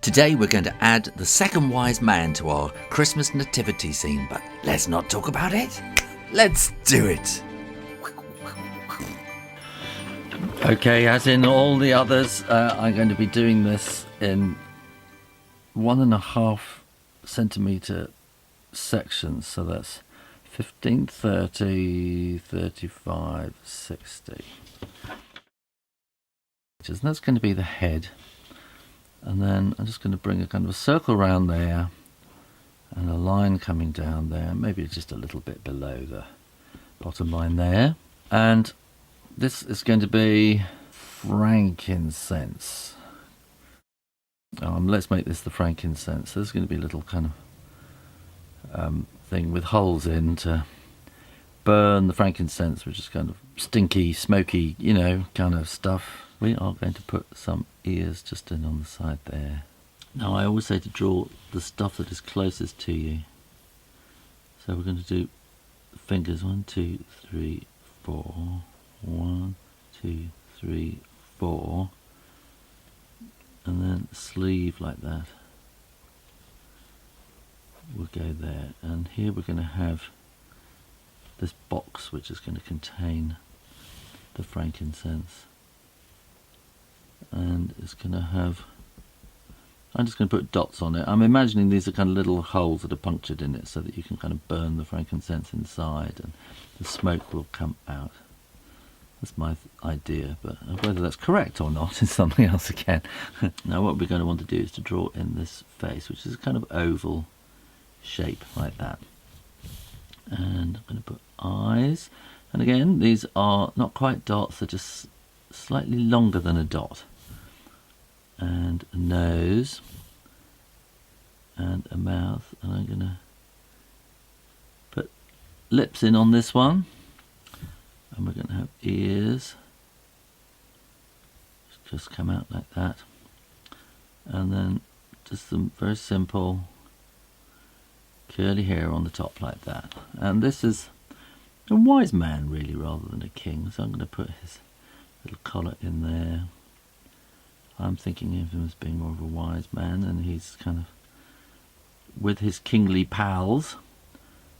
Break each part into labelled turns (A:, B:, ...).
A: Today we're going to add the second wise man to our Christmas Nativity scene, but let's not talk about it. Let's do it. Okay, as in all the others, I'm going to be doing this in 1.5 centimetre sections, so that's 15, 30, 35, 60. And that's going to be the head. And then I'm just going to bring a kind of a circle around there and a line coming down there, maybe just a little bit below the bottom line there. And this is going to be frankincense. Let's make this the frankincense. There's going to be a little kind of thing with holes in to burn the frankincense, which is kind of stinky, smoky, you know, kind of stuff. We are going to put some ears just in on the side there. Now I always say to draw the stuff that is closest to you. So we're going to do fingers 1, 2, 3, 4. 1, 2, 3, 4. And then sleeve like that. We'll go there. And here we're going to have this box which is going to contain the frankincense. And it's going to have, I'm just going to put dots on it. I'm imagining these are kind of little holes that are punctured in it so that you can kind of burn the frankincense inside and the smoke will come out. That's my idea, but whether that's correct or not is something else again. Now what we're going to want to do is to draw in this face, which is a kind of oval shape like that. And I'm going to put eyes. And again, these are not quite dots, they're just slightly longer than a dot. And a nose and a mouth, and I'm going to put lips in on this one, and we're going to have ears just come out like that, and then just some very simple curly hair on the top like that. And this is a wise man really rather than a king, so I'm going to put his little collar in there. I'm thinking of him as being more of a wise man, and he's kind of with his kingly pals,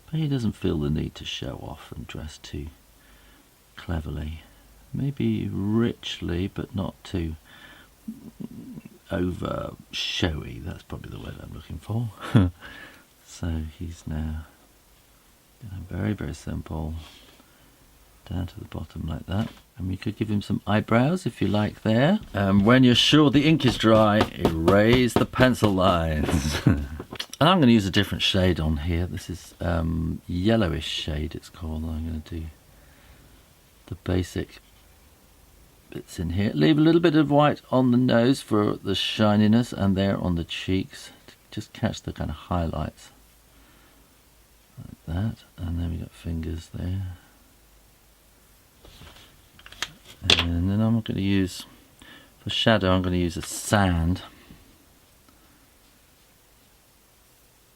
A: but he doesn't feel the need to show off and dress too cleverly. Maybe richly, but not too over showy. That's probably the word I'm looking for. So he's now very, very simple, down to the bottom like that. And we could give him some eyebrows if you like there. When you're sure the ink is dry, erase the pencil lines. And I'm going to use a different shade on here. This is yellowish shade it's called. I'm going to do the basic bits in here. Leave a little bit of white on the nose for the shininess, and there on the cheeks to just catch the kind of highlights like that. And then we got fingers there. And then I'm going to use, for shadow, I'm going to use a sand.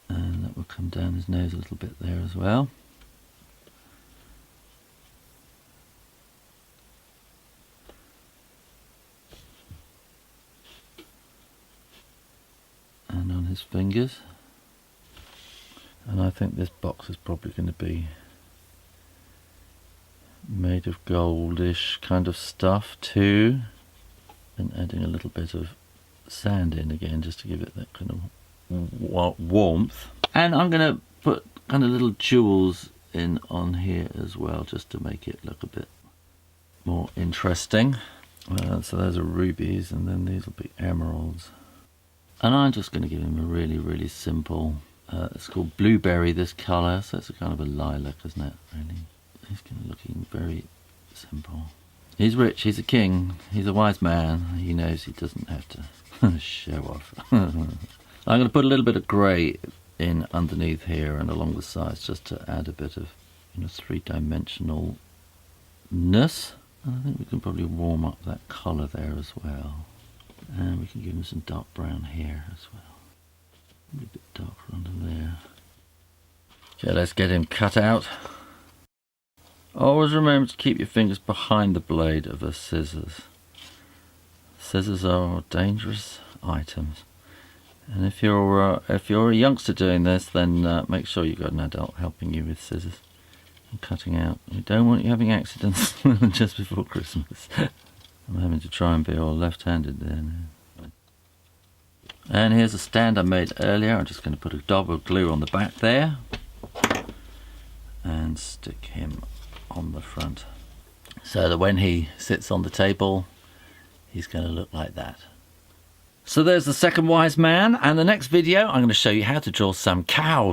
A: And that will come down his nose a little bit there as well. And on his fingers. And I think this box is probably going to be made of goldish kind of stuff too, and adding a little bit of sand in again just to give it that kind of warmth. And I'm going to put kind of little jewels in on here as well, just to make it look a bit more interesting. So those are rubies, and then these will be emeralds. And I'm just going to give him a really, really simple, it's called blueberry, this colour, so it's a kind of a lilac, isn't it, really? He's kind of looking very simple. He's rich, he's a king, he's a wise man. He knows he doesn't have to show off. I'm going to put a little bit of grey in underneath here and along the sides, just to add a bit of, you know, three-dimensionalness. And I think we can probably warm up that colour there as well. And we can give him some dark brown hair as well. Maybe a bit darker under there. Okay, let's get him cut out. Always remember to keep your fingers behind the blade of a scissors. Scissors are dangerous items. And if you're a youngster doing this, then make sure you've got an adult helping you with scissors and cutting out. We don't want you having accidents just before Christmas. I'm having to try and be all left-handed there now. And here's a stand I made earlier. I'm just going to put a dab of glue on the back there and stick him on the front, so that when he sits on the table, he's going to look like that. So there's the second wise man, and the next video I'm going to show you how to draw some cows.